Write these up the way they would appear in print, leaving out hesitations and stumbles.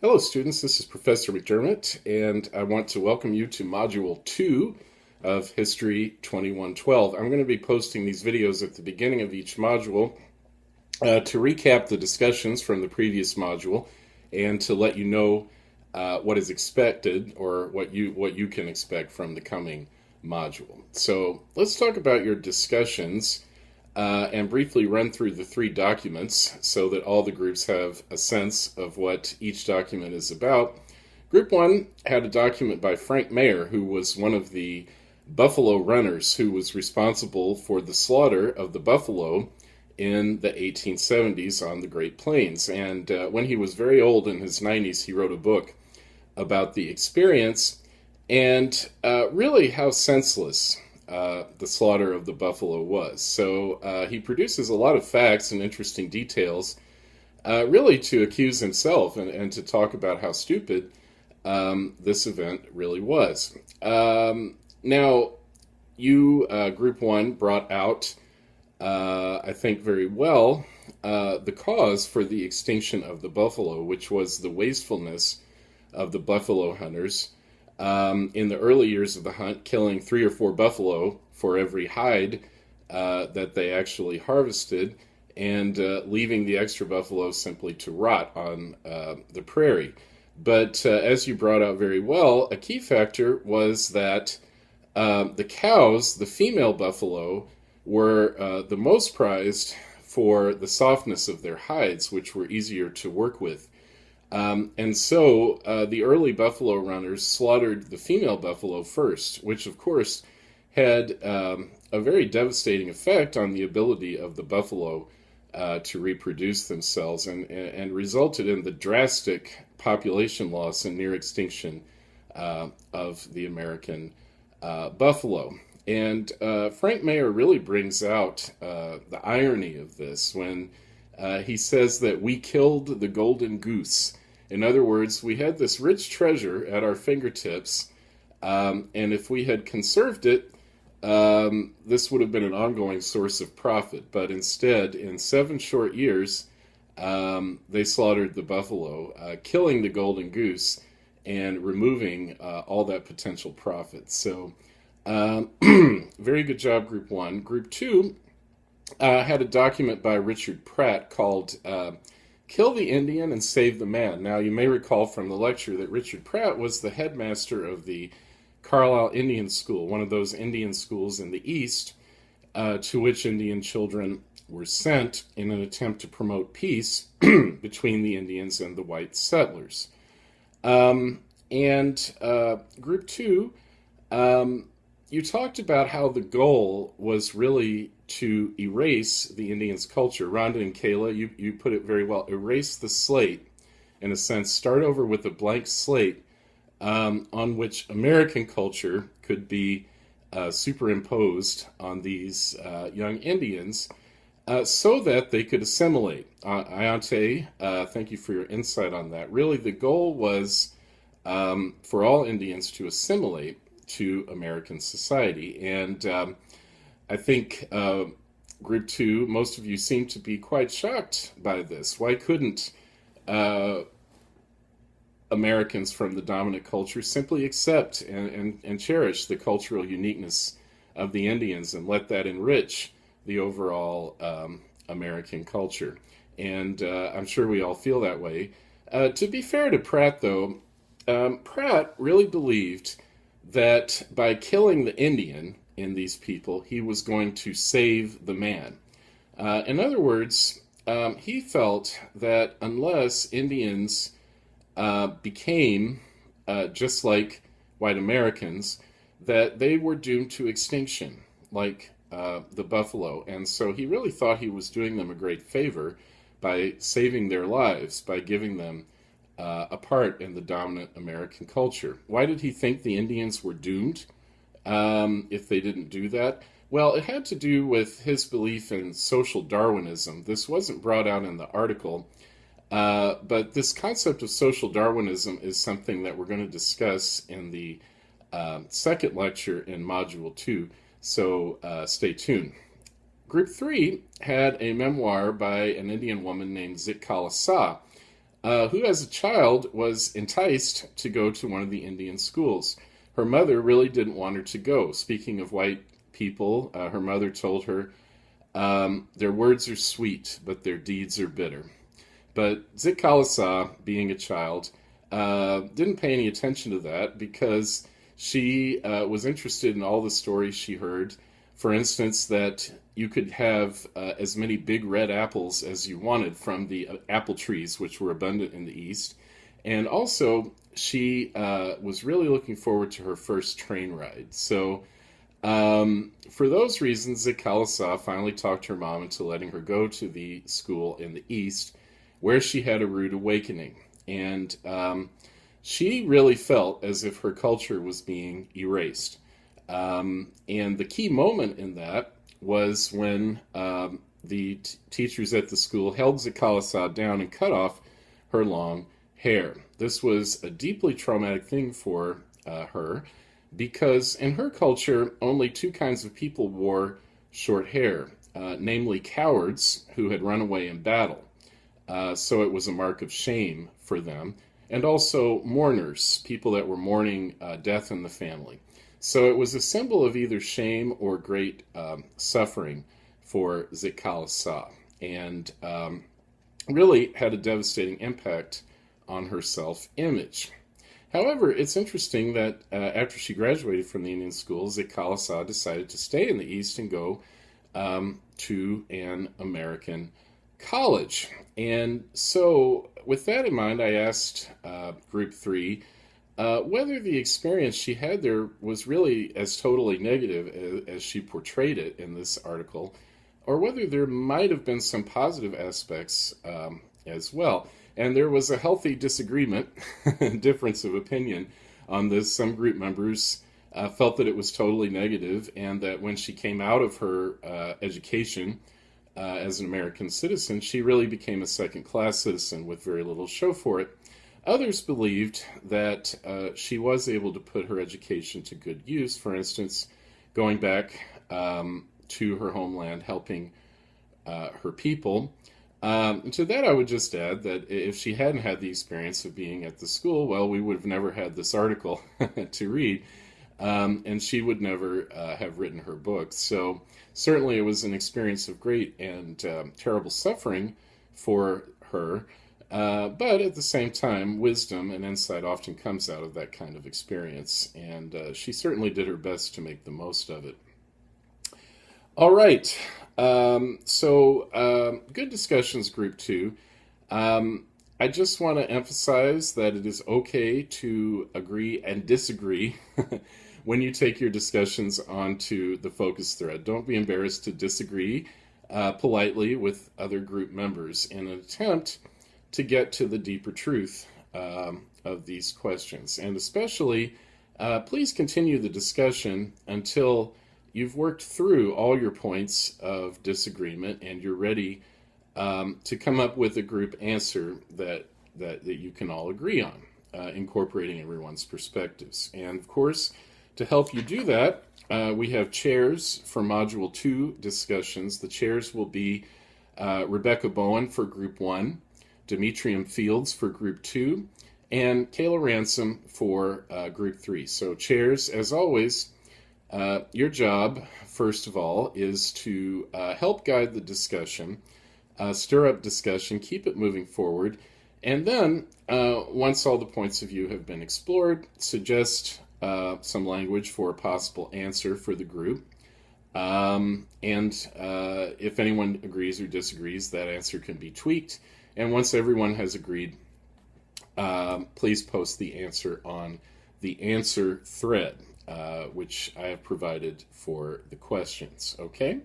Hello students, this is Professor McDermott and I want to welcome you to Module 2 of History 2112. I'm going to be posting these videos at the beginning of each module to recap the discussions from the previous module and to let you know what is expected or what you can expect from the coming module. So let's talk about your discussions and briefly run through the three documents so that all the groups have a sense of what each document is about. Group 1 had a document by Frank Mayer, who was one of the buffalo runners who was responsible for the slaughter of the buffalo in the 1870s on the Great Plains. And when he was very old, in his 90s, he wrote a book about the experience and really how senseless the slaughter of the buffalo was. So he produces a lot of facts and interesting details, really to accuse himself and to talk about how stupid this event really was. Now, you, Group 1, brought out, I think very well, the cause for the extinction of the buffalo, which was the wastefulness of the buffalo hunters. In the early years of the hunt, killing 3 or 4 buffalo for every hide that they actually harvested, and leaving the extra buffalo simply to rot on the prairie. But as you brought out very well, a key factor was that the cows, the female buffalo, were the most prized for the softness of their hides, which were easier to work with. And so the early buffalo runners slaughtered the female buffalo first, which of course had a very devastating effect on the ability of the buffalo to reproduce themselves and resulted in the drastic population loss and near extinction of the American buffalo. And Frank Mayer really brings out the irony of this when he says that we killed the golden goose. In other words, we had this rich treasure at our fingertips, and if we had conserved it, this would have been an ongoing source of profit. But instead, in 7 short years, they slaughtered the buffalo, killing the golden goose and removing all that potential profit. So, very good job, Group 1. Group 2 had a document by Richard Pratt called Kill the Indian and Save the Man. Now, you may recall from the lecture that Richard Pratt was the headmaster of the Carlisle Indian School, one of those Indian schools in the East to which Indian children were sent in an attempt to promote peace between the Indians and the white settlers. Group 2, you talked about how the goal was really to erase the Indians' culture. Rhonda and Kayla, you put it very well. Erase the slate, in a sense. Start over with a blank slate on which American culture could be superimposed on these young Indians so that they could assimilate. Ayante, thank you for your insight on that. Really, the goal was for all Indians to assimilate to American society. And I think Group 2, most of you seem to be quite shocked by this. Why couldn't Americans from the dominant culture simply accept and cherish the cultural uniqueness of the Indians and let that enrich the overall American culture? And I'm sure we all feel that way. To be fair to Pratt, though, Pratt really believed that by killing the Indian in these people, he was going to save the man. In other words, he felt that unless Indians became just like white Americans, that they were doomed to extinction, like the buffalo. And so he really thought he was doing them a great favor by saving their lives, by giving them a part in the dominant American culture. Why did he think the Indians were doomed if they didn't do that? Well, it had to do with his belief in social Darwinism. This wasn't brought out in the article, but this concept of social Darwinism is something that we're going to discuss in the second lecture in Module 2, so stay tuned. Group 3 had a memoir by an Indian woman named Zitkala Sa. who as a child was enticed to go to one of the Indian schools. Her mother really didn't want her to go. Speaking of white people, her mother told her, their words are sweet, but their deeds are bitter. But Zit Khalasa, being a child, didn't pay any attention to that because she was interested in all the stories she heard. For instance, that you could have as many big red apples as you wanted from the apple trees, which were abundant in the East. And also, she was really looking forward to her first train ride. So, for those reasons, Zit Khalasa finally talked her mom into letting her go to the school in the East, where she had a rude awakening. And she really felt as if her culture was being erased. And the key moment in that was when the teachers at the school held Zit Khalasa down and cut off her long hair. This was a deeply traumatic thing for her because in her culture, only two kinds of people wore short hair, namely cowards who had run away in battle. So it was a mark of shame for them, and also mourners, people that were mourning death in the family. So it was a symbol of either shame or great suffering for Zit Khalasa, and really had a devastating impact on her self-image. However, it's interesting that after she graduated from the Indian school, Zit Khalasa decided to stay in the East and go to an American college. And so, with that in mind, I asked Group 3 whether the experience she had there was really as totally negative as she portrayed it in this article, or whether there might have been some positive aspects as well. And there was a healthy disagreement, difference of opinion on this. Some group members felt that it was totally negative, and that when she came out of her education as an American citizen, she really became a second-class citizen with very little to show for it. Others believed that she was able to put her education to good use, for instance, going back to her homeland, helping her people. To that, I would just add that if she hadn't had the experience of being at the school, well, we would have never had this article to read, and she would never have written her book. So certainly it was an experience of great and terrible suffering for her, but at the same time, wisdom and insight often comes out of that kind of experience, and she certainly did her best to make the most of it. All right. Good discussions, Group 2. I just want to emphasize that it is okay to agree and disagree when you take your discussions onto the focus thread. Don't be embarrassed to disagree politely with other group members in an attempt to get to the deeper truth of these questions. And especially, please continue the discussion until you've worked through all your points of disagreement and you're ready to come up with a group answer that you can all agree on, incorporating everyone's perspectives. And of course, to help you do that, we have chairs for Module 2 discussions. The chairs will be Rebecca Bowen for Group 1, Demetrium Fields for Group 2, and Kayla Ransom for Group 3. So chairs, as always, your job, first of all, is to help guide the discussion, stir up discussion, keep it moving forward, and then, once all the points of view have been explored, suggest some language for a possible answer for the group. If anyone agrees or disagrees, that answer can be tweaked. And once everyone has agreed, please post the answer on the answer thread, which I have provided for the questions. Okay?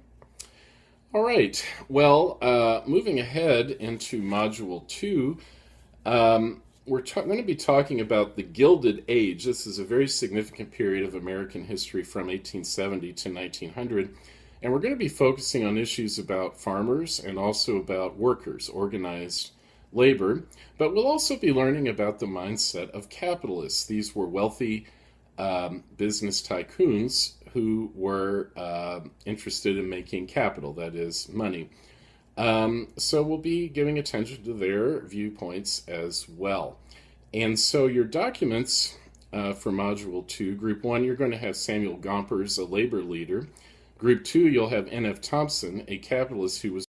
All right. Well, moving ahead into Module 2, we're going to be talking about the Gilded Age. This is a very significant period of American history from 1870 to 1900. And we're going to be focusing on issues about farmers and also about workers, organized labor. But we'll also be learning about the mindset of capitalists. These were wealthy business tycoons who were interested in making capital, that is, money. So we'll be giving attention to their viewpoints as well. And so your documents for Module 2, Group 1, you're going to have Samuel Gompers, a labor leader. Group 2, you'll have N.F. Thompson, a capitalist who was